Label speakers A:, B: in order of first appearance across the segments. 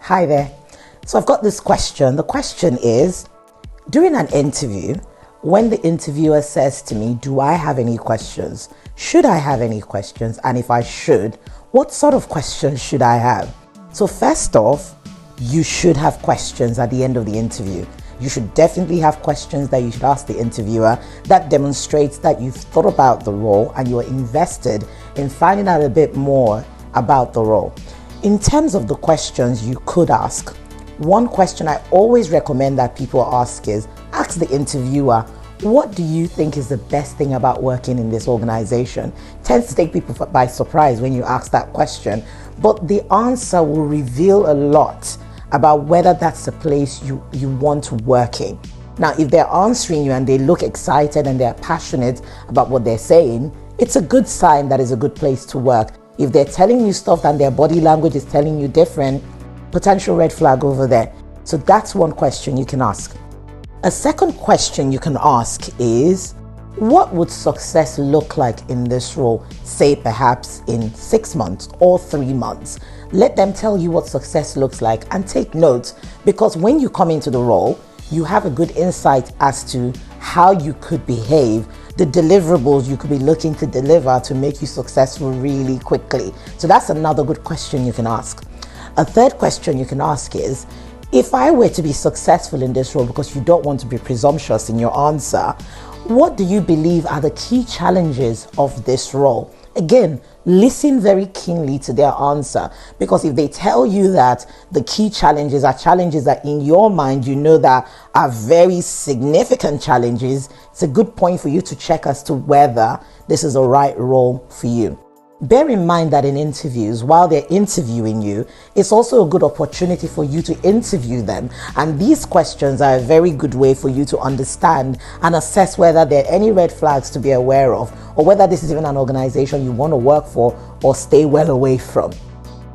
A: Hi there. So I've got this question. The question is, during an interview, when the interviewer says to me, do I have any questions? Should I have any questions? And if I should, what sort of questions should I have? So first off, you should have questions at the end of the interview. You should definitely have questions that you should ask the interviewer that demonstrates that you've thought about the role and you're invested in finding out a bit more about the role. In terms of the questions you could ask, one question I always recommend that people ask is, ask the interviewer, what do you think is the best thing about working in this organization? It tends to take people by surprise when you ask that question, but the answer will reveal a lot about whether that's the place you want to work in. Now, if they're answering you and they look excited and they're passionate about what they're saying, it's a good sign that it's a good place to work. If they're telling you stuff and their body language is telling you different, potential red flag over there. So that's one question you can ask. A second question you can ask is, what would success look like in this role? Say perhaps in 6 months or 3 months. Let them tell you what success looks like and take notes, because when you come into the role, you have a good insight as to how you could behave, the deliverables you could be looking to deliver to make you successful really quickly. So that's another good question you can ask. A third question you can ask is, if I were to be successful in this role, because you don't want to be presumptuous in your answer, what do you believe are the key challenges of this role? Again, listen very keenly to their answer, because if they tell you that the key challenges are challenges that in your mind you know that are very significant challenges, it's a good point for you to check as to whether this is the right role for you. Bear in mind that in interviews, while they're interviewing you, it's also a good opportunity for you to interview them. And these questions are a very good way for you to understand and assess whether there are any red flags to be aware of, or whether this is even an organization you want to work for or stay well away from.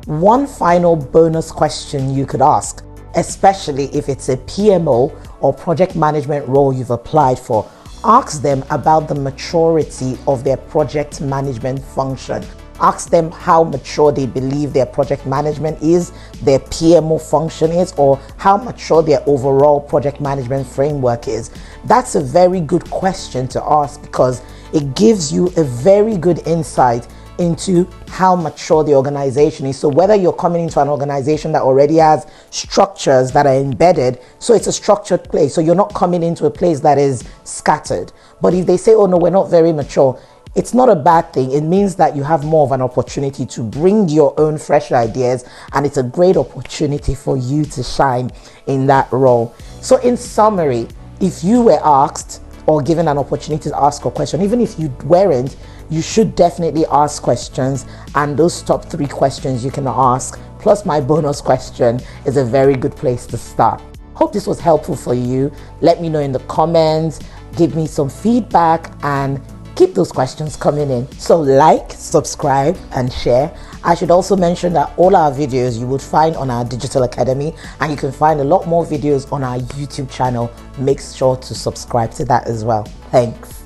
A: One final bonus question you could ask, especially if it's a PMO or project management role you've applied for, ask them about the maturity of their project management function. Ask them how mature they believe their project management is, their PMO function is, or how mature their overall project management framework is. That's a very good question to ask, because it gives you a very good insight into how mature the organization is. So whether you're coming into an organization that already has structures that are embedded, so it's a structured place, so you're not coming into a place that is scattered. But if they say, oh no, we're not very mature, it's not a bad thing. It means that you have more of an opportunity to bring your own fresh ideas, and it's a great opportunity for you to shine in that role. So in summary, if you were asked or given an opportunity to ask a question, even if you weren't, you should definitely ask questions, and those top 3 questions you can ask, plus my bonus question, is a very good place to start. Hope this was helpful for you. Let me know in the comments, give me some feedback, and keep those questions coming in. So like, subscribe, and share. I should also mention that all our videos you would find on our digital academy, and you can find a lot more videos on our YouTube channel. Make sure to subscribe to that as well. Thanks.